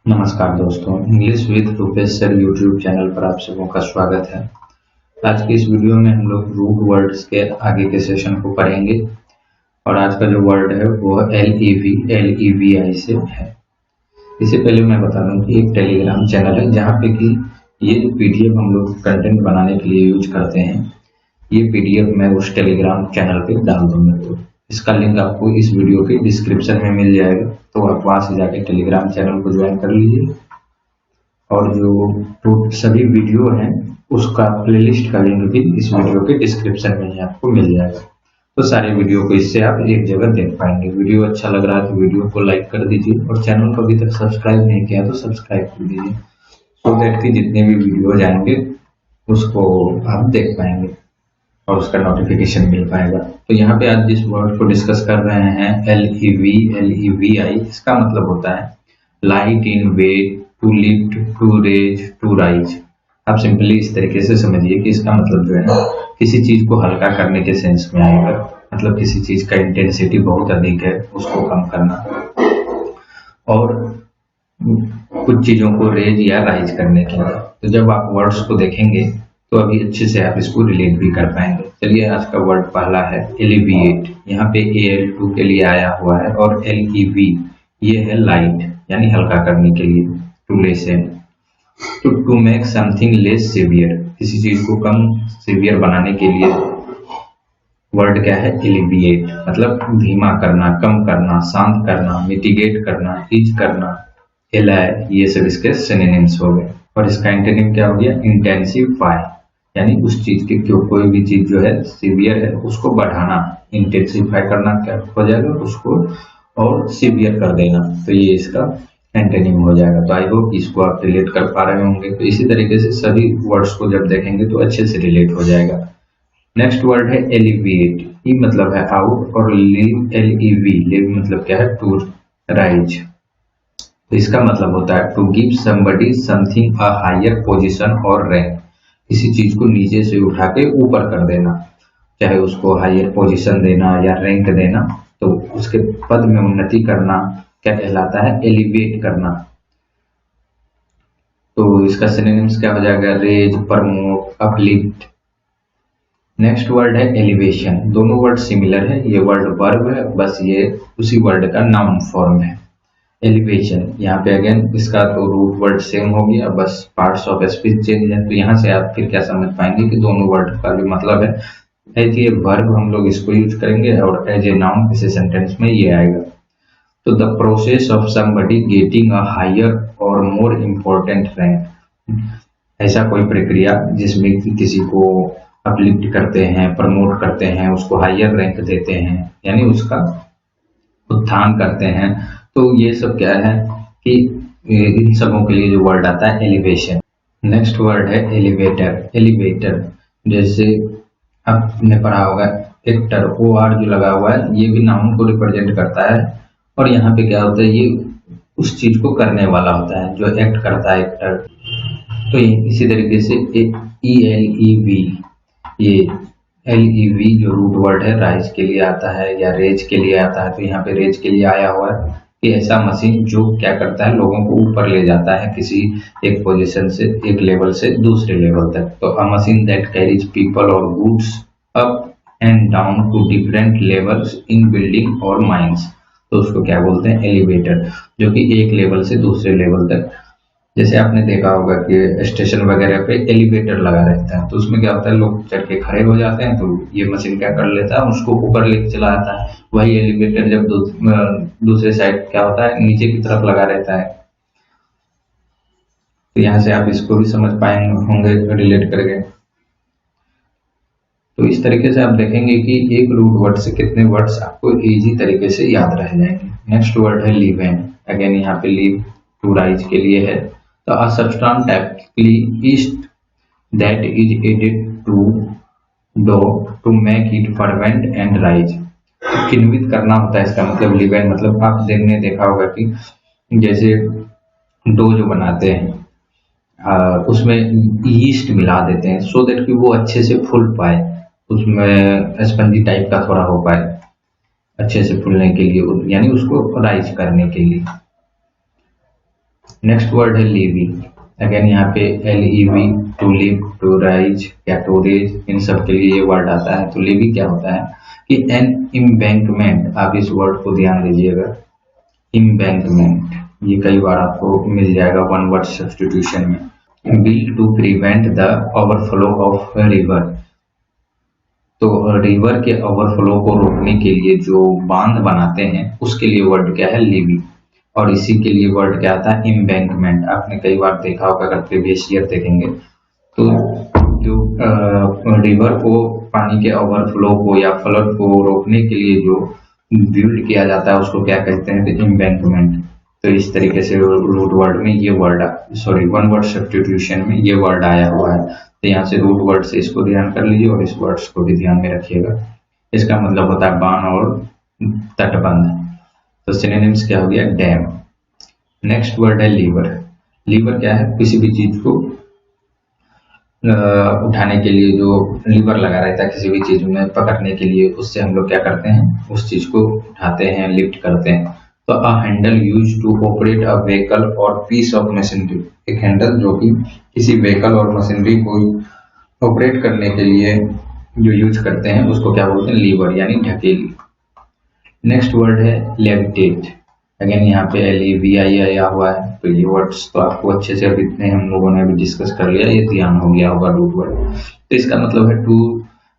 नमस्कार दोस्तों, English with Rupesh sir YouTube channel पर आप सबों का स्वागत है। आज की इस वीडियो में हम लोग रूट वर्ड्स के आगे के सेशन को पढ़ेंगे और आज का जो वर्ड है वो LEVI से है। इससे पहले मैं बता दूं कि एक टेलीग्राम चैनल है जहाँ पे कि ये जो PDF हम लोग कंटेंट बनाने के लिए यूज करते हैं, ये PDF मैं उस टेलीग्राम चैनल पे डाल दूंगा। तो इसका लिंक आपको इस वीडियो के डिस्क्रिप्शन में मिल जाएगा, तो आप वहां से जाके टेलीग्राम चैनल को ज्वाइन कर लीजिए और जो सभी वीडियो हैं उसका प्लेलिस्ट का लिंक भी इस वीडियो के डिस्क्रिप्शन में ही आपको मिल जाएगा। तो सारे वीडियो को इससे आप एक जगह देख पाएंगे। वीडियो अच्छा लग रहा है तो वीडियो को लाइक कर दीजिए और चैनल को अभी तक सब्सक्राइब नहीं किया तो सब्सक्राइब कर दीजिए, सो दैट कि जितने भी वीडियो जाएंगे उसको आप देख पाएंगे और उसका नोटिफिकेशन मिल पाएगा। तो यहाँ पे आज जिस वर्ड को डिस्कस कर रहे हैं LEVI, इसका मतलब होता है light in weight, to lift, to raise, to rise. आप सिंपली इस तरीके से समझिए कि इसका मतलब जो है ना, किसी चीज को हल्का करने के सेंस में आएगा। मतलब किसी चीज का इंटेंसिटी बहुत अधिक है उसको कम करना, और कुछ चीजों को रेज या राइज करने के लिए। तो जब आप वर्ड्स को देखेंगे तो अभी अच्छे से आप इसको रिलेट भी कर पाएंगे। चलिए, आज का वर्ड पहला है एलिविएट। यहाँ पे AL2 के लिए आया हुआ है और LEV ये है लाइट, यानी हल्का करने के लिए, to lessen. To make something less severe, किसी चीज को कम सीवियर बनाने के लिए वर्ड क्या है, एलिविएट। मतलब धीमा करना, कम करना, शांत करना, मिटिगेट करना, ईज करना, एलाय, ये सब इसके सिनोनिम्स हो गए। और इसका एंटोनिम क्या हो गया, इंटेंसिफाई, यानी उस चीज के कोई भी चीज जो है सीवियर है उसको बढ़ाना, इंटेंसिफाई करना क्या हो जाएगा उसको, और सीवियर कर देना। तो ये इसका एंटोनिम हो जाएगा। तो आई होप इसको आप रिलेट कर पा रहे होंगे। तो इसी तरीके से सभी वर्ड्स को जब देखेंगे तो अच्छे से रिलेट हो जाएगा। नेक्स्ट वर्ड है एलिविएट। ई मतलब है आउट और लिव मतलब क्या है, टू राइज। तो इसका मतलब होता है to give somebody something a higher position or rank, किसी चीज को नीचे से उठा के ऊपर कर देना, चाहे उसको हायर पोजीशन देना या रैंक देना। तो उसके पद में उन्नति करना क्या कहलाता है, एलिवेट करना। तो इसका सिनोनिम्स क्या हो जाएगा, raise, promote, uplift. Next word है एलिवेशन। दोनों वर्ड सिमिलर है, ये वर्ड वर्ब है, बस ये उसी वर्ड का नाउन फॉर्म है। एलिवेशन, यहाँ पे अगेन इसका तो रूट वर्ड सेम हो गया, बस पार्ट्स ऑफ स्पीच चेंज है। तो यहाँ से आप फिर क्या समझ पाएंगे कि दोनों वर्ड का भी मतलब है एज ए वर्ब हम लोग इसको यूज करेंगे और एज ए नाउन किसी सेंटेंस में ये आएगा। तो the process of somebody getting a higher or more important rank, ऐसा कोई प्रक्रिया जिसमें किसी को अपलिफ्ट करते हैं, प्रमोट करते हैं, उसको हायर रैंक देते हैं, यानी उसका उत्थान करते हैं। तो ये सब क्या है कि इन सबों के लिए जो वर्ड आता है एलिवेशन। नेक्स्ट वर्ड है एलिवेटर। एलिवेटर जैसे आपने पढ़ा होगा एक्टर, OR जो लगा हुआ है ये भी नाउन को रिप्रेजेंट करता है। और यहाँ पे क्या होता है, ये उस चीज को करने वाला होता है जो एक्ट करता है, एक्टर। तो इसी तरीके से ELEV, ये LEV जो रूट वर्ड है राइज के लिए आता है या रेज के लिए आता है। तो यहाँ पे रेज के लिए आया हुआ है कि ऐसा मशीन जो क्या करता है, लोगों को ऊपर ले जाता है किसी एक पोजीशन से, एक लेवल से दूसरे लेवल तक। तो a machine that carries people और goods up and down to different levels in building और माइंस। तो उसको क्या बोलते हैं, एलिवेटर, जो कि एक लेवल से दूसरे लेवल तक। जैसे आपने देखा होगा कि स्टेशन वगैरह पे एलिवेटर लगा रहता है, तो उसमें क्या होता है, लोग चढ़ के खड़े हो जाते हैं, तो ये मशीन क्या कर लेता है, उसको ऊपर लेके चला जाता है। वही एलिवेटर जब दूसरे साइड क्या होता है, नीचे की तरफ लगा रहता है। तो यहाँ से आप इसको भी समझ पाएंगे होंगे रिलेट करके। तो इस तरीके से आप देखेंगे कि एक रूट वर्ड से कितने वर्ड्स आपको इजी तरीके से याद रह जाएंगे। नेक्स्ट वर्ड है लिव इन। अगेन यहाँ पे लिव टू राइज के लिए है। तो a substance typically yeast that is added to dough to make it ferment and rise। किण्वित करना होता है इसका मतलब लीवेन। मतलब आप देखा होगा कि जैसे डो जो बनाते हैं उसमें यीस्ट मिला देते हैं सो दैट कि वो अच्छे से फूल पाए, उसमें स्पंजी टाइप का थोड़ा हो पाए अच्छे से फूलने के लिए, यानी उसको राइज करने के लिए। नेक्स्ट वर्ड है लेवी। अगेन यहाँ पे LEV, टू लिव, टू राइज या टू रेज, इन सब के लिए ये वर्ड आता है। तो लेवी क्या होता है कि एन एम्बैंकमेंट, आप इस वर्ड को ध्यान दीजिएगा, एम्बैंकमेंट, ये कई बार आपको मिल जाएगा वन वर्ड सब्स्टिट्यूशन में। Build to prevent the overflow of river, तो रिवर के ओवरफ्लो को रोकने के लिए जो बांध बनाते हैं उसके लिए वर्ड क्या है, लेवी। और इसी के लिए वर्ड क्या आता है, एम्बैंकमेंट। आपने कई बार देखा होगा, अगर प्रीवियस ईयर देखेंगे तो जो रिवर को, पानी के ओवरफ्लो को या फ्लड को रोकने के लिए जो बिल्ड किया जाता है उसको क्या कहते हैं, एम्बैंकमेंट। तो इस तरीके से रूट वर्ड में ये word, sorry one word substitution में ये वर्ड आया हुआ है। तो यहाँ से रूट वर्ड से इसको ध्यान कर लीजिए और इस वर्ड्स को भी ध्यान में रखिएगा। इसका मतलब होता है बांध और तटबंध। तो सिनोनिम्स क्या हो गया, डैम। नेक्स्ट वर्ड है लीवर। लीवर क्या है, किसी भी चीज को उठाने के लिए जो लीवर लगा रहता है किसी भी चीज में पकड़ने के लिए, उससे हम लोग क्या करते हैं, उस चीज को उठाते हैं, लिफ्ट करते हैं। तो a handle use to operate a vehicle or piece of machinery, एक हैंडल जो कि किसी व्हीकल और मशीनरी को ऑपरेट करने के लिए जो यूज करते हैं उसको क्या बोलते हैं, लीवर यानी ढकेली। नेक्स्ट वर्ड है लेविटेट। अगेन यहाँ पे LEVI आया हुआ है। तो ये वर्ड्स तो आपको अच्छे से अभी इतने हम लोगों ने अभी डिस्कस कर लिया, ये ध्यान हो गया होगा रूट वर्ड। तो इसका मतलब है to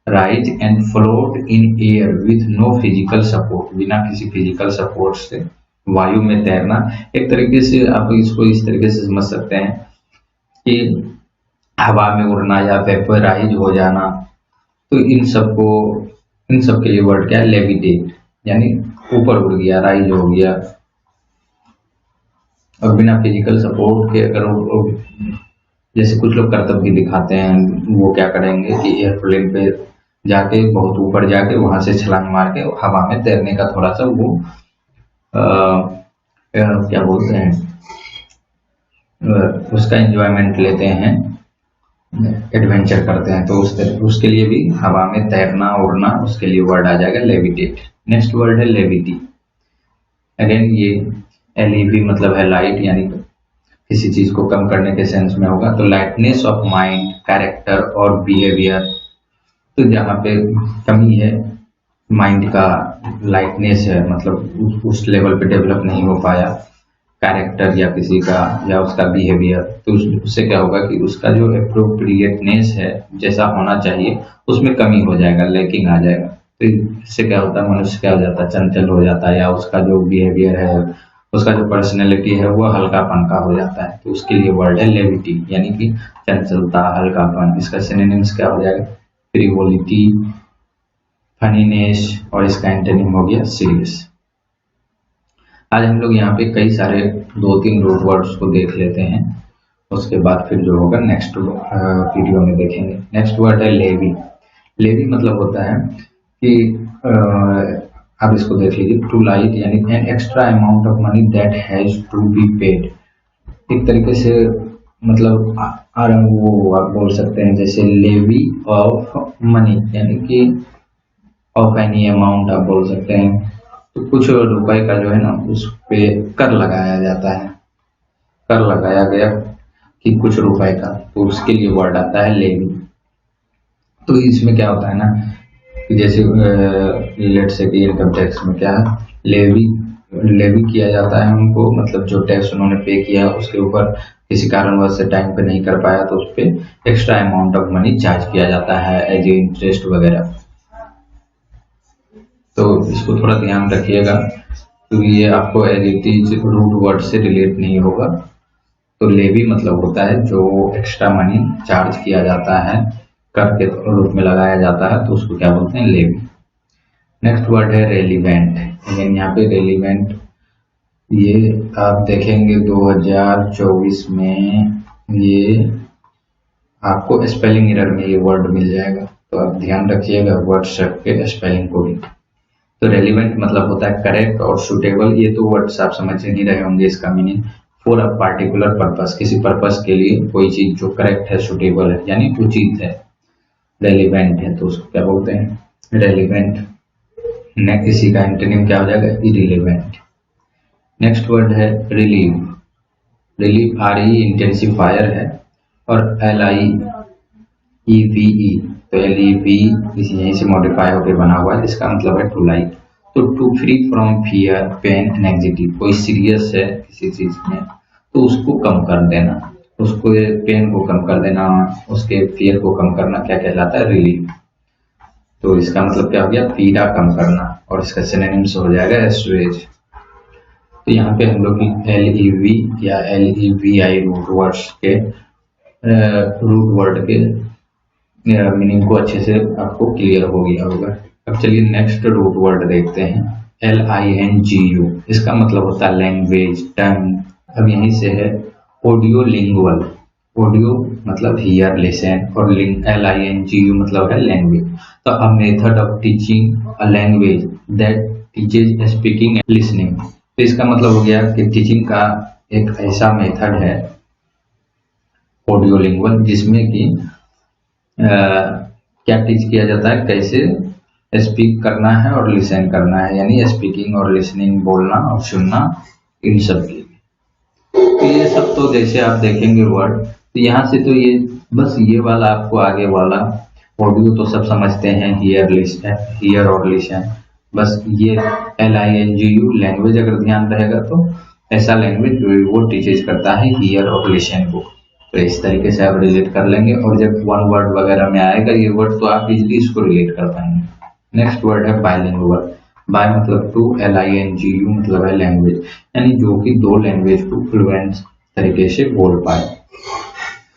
rise and float in air with no physical support, बिना किसी फिजिकल सपोर्ट से वायु में तैरना। एक तरीके से आप इसको इस तरीके से समझ सकते हैं कि हवा में उड़ना या वेपराइज हो जाना। तो इन सब के लिए वर्ड क्या है, लेविटेट, यानी ऊपर उड़ गया, राइज हो गया। और बिना फिजिकल सपोर्ट के, अगर जैसे कुछ लोग कर्तव्य दिखाते हैं, वो क्या करेंगे कि एयरप्लेन पे जाके बहुत ऊपर जाके वहां से छलांग मार के हवा में तैरने का थोड़ा सा वो क्या बोलते हैं, उसका एंजॉयमेंट लेते हैं, एडवेंचर करते हैं। तो उसके लिए भी हवा में तैरना उड़ना, उसके लिए वर्ड आ जाएगा लेविटेट। नेक्स्ट वर्ड है लेविटी। अगेन ये LEV मतलब है लाइट, यानी किसी चीज को कम करने के सेंस में होगा। तो लाइटनेस ऑफ माइंड, कैरेक्टर और बिहेवियर, तो जहाँ पे कमी है माइंड का, लाइटनेस है मतलब उस लेवल पे डेवलप नहीं हो पाया कैरेक्टर या किसी का, या उसका बिहेवियर, तो उससे क्या होगा कि उसका जो एप्रोप्रिएटनेस है जैसा होना चाहिए उसमें कमी हो जाएगा, लैकिंग आ जाएगा। तो इससे क्या होता है, मनुष्य क्या हो जाता है, चंचल हो जाता है, या उसका जो बिहेवियर है, उसका जो पर्सनैलिटी है वो हल्कापन का हो जाता है। तो उसके लिए वर्ड है लेविटी, यानी कि चंचलता, हल्कापन। इसका सिनोनिम्स क्या हो जाएगा, फ्रिवोलिटी, फनीनेस, और इसका एंटोनिम हो गया सीरियस। आज हम लोग यहाँ पे कई सारे 2-3 रूट वर्ड्स को देख लेते हैं, उसके बाद फिर जो होगा नेक्स्ट वीडियो में देखेंगे। नेक्स्ट वर्ड है लेवी। लेवी मतलब होता है कि आप इसको देख लीजिए, टू लाइट, यानी an extra amount of money that has to be paid. एक तरीके से मतलब वो आप बोल सकते हैं जैसे लेवी ऑफ मनी, यानी कि ऑफ एनी अमाउंट आप बोल सकते हैं। तो कुछ रुपए का जो है ना उस पे कर लगाया जाता है, कर लगाया गया कि कुछ रुपए का, तो उसके लिए वर्ड आता है लेवी। तो इसमें क्या होता है ना, जैसे लेट से कि इनकम टैक्स में क्या है, लेवी किया जाता है उनको, मतलब जो टैक्स उन्होंने पे किया उसके ऊपर किसी कारणवश से टाइम पे नहीं कर पाया तो उस पर extra amount of money charge किया जाता है एज ए इंटरेस्ट वगैरह। तो इसको थोड़ा ध्यान रखिएगा क्योंकि ये आपको as it is root word से रिलेट नहीं होगा। तो लेवी मतलब होता है जो एक्स्ट्रा मनी चार्ज किया जाता है, कर के रूप में लगाया जाता है, तो उसको क्या बोलते हैं, लेवी। नेक्स्ट वर्ड है रेलिवेंट। अगेन यहाँ पे रेलिवेंट, ये आप देखेंगे 2024 में ये आपको स्पेलिंग एरर में ये वर्ड मिल जाएगा, तो आप ध्यान रखिएगा वर्ड के स्पेलिंग को भी। तो रेलिवेंट मतलब होता है करेक्ट और सुटेबल। ये तो वर्ड्स आप समझ नहीं रहे होंगे इसका meaning. For a particular purpose, किसी पर्पस के लिए कोई चीज जो करेक्ट है, सुटेबल है, यानी उचित है, रेलिवेंट है, तो उसको क्या बोलते हैं, रेलिवेंट। नेक्स्ट इसी का एंटोनिम क्या हो जाएगा, इररिलेवेंट। नेक्स्ट वर्ड है रिलीव। रिलीफ RE इंटेंसिफायर है, और LIEVE तो LEV यहीं से मॉडिफाई होकर बना हुआ है, इसका मतलब है टू लाइक। तो to free from fear pain and anxiety, कोई सीरियस है किसी चीज में तो उसको कम कर देना, उसको पेन को कम कर देना, उसके फियर को कम करना क्या कहलाता है, रिलीफ। तो इसका मतलब क्या हो गया, पीड़ा कम करना, और इसका सिनोनिम्स हो जाएगा एस्टुएज। तो यहाँ पे हम लोग LEV या LEVI रूट वर्ड के मीनिंग को अच्छे से आपको क्लियर हो गया होगा। अब चलिए नेक्स्ट रूट वर्ड देखते हैं, LINGU। इसका मतलब होता है लैंग्वेज, टंग। अब यहीं से है ऑडियो लिंगुअल, ऑडियो मतलब हियर लिसन, और LINGU मतलब है लैंग्वेज। तो a method of teaching a language that teaches speaking and listening. तो इसका मतलब हो गया कि टीचिंग का एक ऐसा मेथड है ऑडियो लिंगुअल जिसमें कि क्या टीच किया जाता है, कैसे स्पीक करना है और लिसन करना है, यानी स्पीकिंग और लिसनिंग, बोलना और सुनना, इन सब के। तो ये सब तो जैसे आप देखेंगे वर्ड, तो यहाँ से तो ये बस ये वाला आपको आगे वाला ऑडियो तो सब समझते हैं, हियर और लिसन, बस ये LINGU लैंग्वेज अगर ध्यान रहेगा तो ऐसा लैंग्वेज वो टीचेज करता है हियर और लिसन को। तो इस तरीके से आप रिलेट कर लेंगे, और जब वन वर्ड वगैरह में आएगा ये वर्ड तो आप इजीली इसको रिलेट कर पाएंगे। नेक्स्ट वर्ड है बाइलिंगुअल। बाय मतलब टू, LINGU मतलब है लैंग्वेज, यानी जो कि दो लैंग्वेज को फ्लुएंट तरीके से बोल पाए।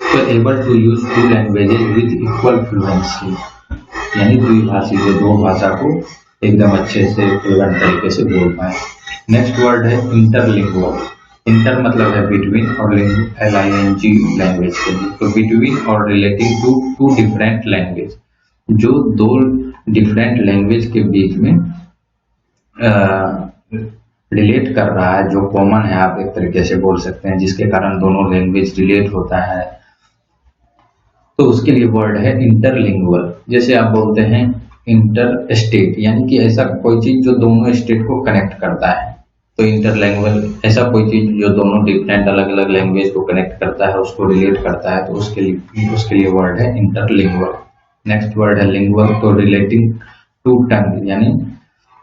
तो able to use two languages with equal fluency, यानी द्विभाषी जो दो भाषा को एकदम अच्छे से फ्लुएंट तरीके से बोल पाए। नेक्स्ट वर्ड है इंटरलिंगुअल। इंटर मतलब है बिटवीन, और LING लैंग्वेज के लिए, तो between or relating to two different language, जो दो डिफरेंट लैंग्वेज के बीच में रिलेट कर रहा है, जो कॉमन है, आप एक तरीके से बोल सकते हैं, जिसके कारण दोनों लैंग्वेज रिलेट होता है, तो उसके लिए वर्ड है इंटरलिंगुअल। जैसे आप बोलते हैं इंटर स्टेट, यानी कि ऐसा कोई चीज जो दोनों स्टेट को कनेक्ट करता है। तो इंटरलैंग्वेज ऐसा कोई चीज जो दोनों डिफरेंट अलग अलग लैंग्वेज को कनेक्ट करता है, उसको रिलेट करता है, तो उसके लिए वर्ड है इंटरलिंगुअल। नेक्स्ट वर्ड है लिंगुअल, तो रिलेटिंग टू टंग, यानी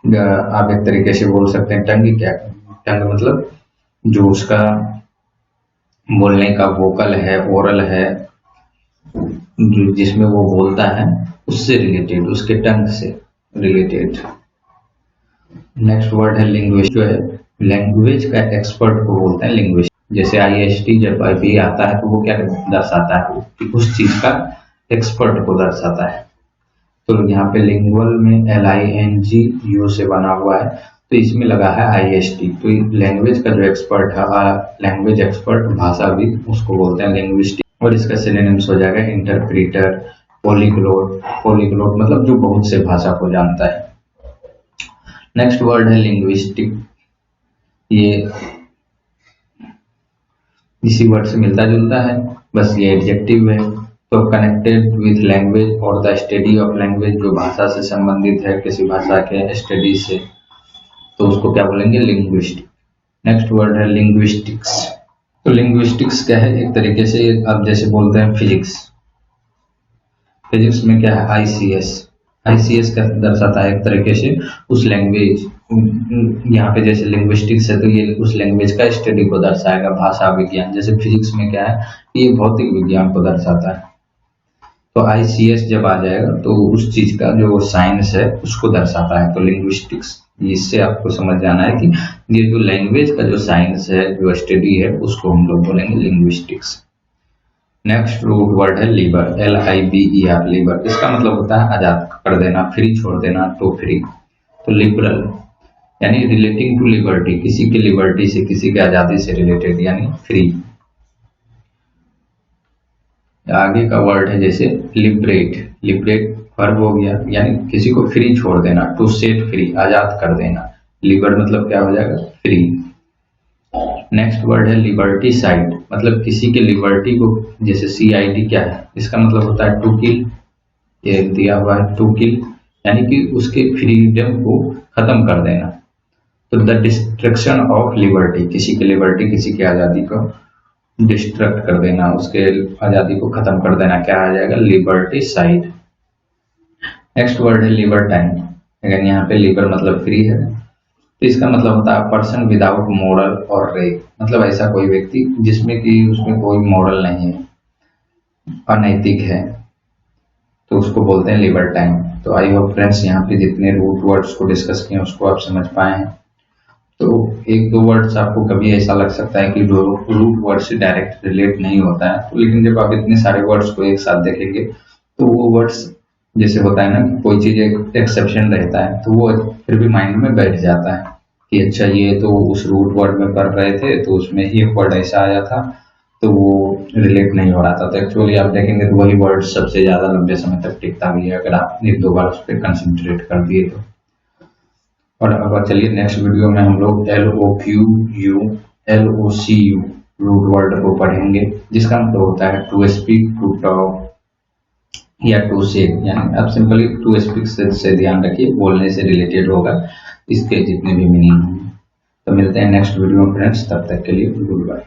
आप एक तरीके से बोल सकते हैं टंग क्या, टंग मतलब जो उसका बोलने का वोकल है, ओरल है, जिसमें वो बोलता है, उससे रिलेटेड, उसके टंग से रिलेटेड। नेक्स्ट वर्ड है लिंग्विस्ट, जो है लैंग्वेज का एक्सपर्ट को बोलते हैं लिंग्विस्ट। जैसे IST जब भी आता है तो वो क्या दर्शाता है, कि उस चीज का एक्सपर्ट को दर्शाता है। तो यहाँ पे लिंगुअल में LINGU से बना हुआ है, तो इसमें लगा है IST। तो लैंग्वेज का जो एक्सपर्ट है, लैंग्वेज एक्सपर्ट, भाषाविद, उसको बोलते हैं लिंग्विस्टिक, और इसका सिनोनिम्स हो जाएगा इंटरप्रीटर, पॉलीग्लोट। पॉलीग्लोट मतलब जो बहुत से भाषा को जानता है। नेक्स्ट वर्ड है लिंग्विस्टिक, ये इसी वर्ड से मिलता जुलता है, बस ये एडजेक्टिव है। तो कनेक्टेड विथ लैंग्वेज और द स्टडी ऑफ लैंग्वेज, जो भाषा से संबंधित है, किसी भाषा के स्टडी से, तो उसको क्या बोलेंगे, लिंग्विस्टिक। नेक्स्ट वर्ड है लिंग्विस्टिक्स। तो लिंग्विस्टिक्स क्या है, एक तरीके से आप जैसे बोलते हैं फिजिक्स, फिजिक्स में क्या है ICS का दर्शाता है एक तरीके से उस लैंग्वेज, यहाँ पे जैसे लिंग्विस्टिक्स है तो ये उस लैंग्वेज का स्टडी को दर्शाएगा, भाषा विज्ञान। जैसे फिजिक्स में क्या है, ये भौतिक विज्ञान को दर्शाता है। तो ICS जब आ जाएगा तो उस चीज का जो साइंस है उसको दर्शाता है, तो लिंग्विस्टिक्स। इससे आपको समझ जाना है कि ये जो लैंग्वेज का जो साइंस है, जो स्टडी है, उसको हम लोग बोलेंगे लिंग्विस्टिक्स। नेक्स्ट रूट वर्ड है लिबर, LIBER, लिबर। इसका मतलब होता है आजाद कर देना, फ्री छोड़ देना, तो फ्री। तो लिबरल यानी रिलेटिंग टू लिबर्टी, किसी के लिबर्टी से, किसी के आजादी से रिलेटेड, यानी फ्री। आगे का वर्ड है जैसे लिबरेट, लिबरेट वर्ब हो गया, यानी किसी को फ्री छोड़ देना, टू सेट फ्री, आजाद कर देना। लिबर मतलब क्या हो जाएगा, फ्री। नेक्स्ट वर्ड है लिबर्टी साइड, मतलब किसी के लिबर्टी को, जैसे CID क्या है, इसका मतलब होता है टू किल, ये दिया हुआ है टू किल, यानी कि उसके फ्रीडम को खत्म कर देना। तो द डिस्ट्रक्शन ऑफ लिबर्टी, किसी की लिबर्टी, किसी की आजादी को डिस्ट्रक्ट कर देना, उसके आज़ादी को खत्म कर देना, क्या आ जाएगा, लिबर्टिसाइड। नेक्स्ट वर्ड है लिबर्टाइन। अगर यहाँ पे लिबर मतलब फ्री है, तो इसका मतलब होता है पर्सन विदाउट मॉरल और रेग, मतलब ऐसा कोई व्यक्ति जिसमें कि उसमें कोई मॉरल नहीं है, अनैतिक है, तो उसको बोलते हैं लिबर्टाइन। तो आई होप फ्रेंड्स यहाँ पे जितने रूट वर्ड्स को डिस्कस किए उसको आप समझ पाए हैं। तो एक दो वर्ड्स आपको कभी ऐसा लग सकता है कि रूट वर्ड से डायरेक्ट रिलेट नहीं होता है, तो लेकिन जब आप इतने सारे वर्ड्स को एक साथ देखेंगे तो वो वर्ड्स, जैसे होता है ना कि कोई चीज एक एक्सेप्शन रहता है, तो वो फिर भी माइंड में बैठ जाता है कि अच्छा ये तो उस रूट वर्ड में कर रहे थे तो उसमें एक वर्ड ऐसा आया था तो वो रिलेट नहीं हो रहा था। तो एक्चुअली आप देखेंगे तो वही वर्ड सबसे ज्यादा लंबे समय तक टिकता भी है अगर आप एक दो बार उस पर कंसंट्रेट कर दिए तो। और अब चलिए नेक्स्ट वीडियो में हम लोग LOQU LOCU रूट वर्ड को पढ़ेंगे, जिसका मतलब होता है टू स्पीक, टू टॉक या टू से, यानी आप सिंपली टू स्पीक से ध्यान रखिए, बोलने से रिलेटेड होगा इसके जितने भी मीनिंग हैं। तो मिलते हैं नेक्स्ट वीडियो में फ्रेंड्स, तब तक के लिए गुड बाय।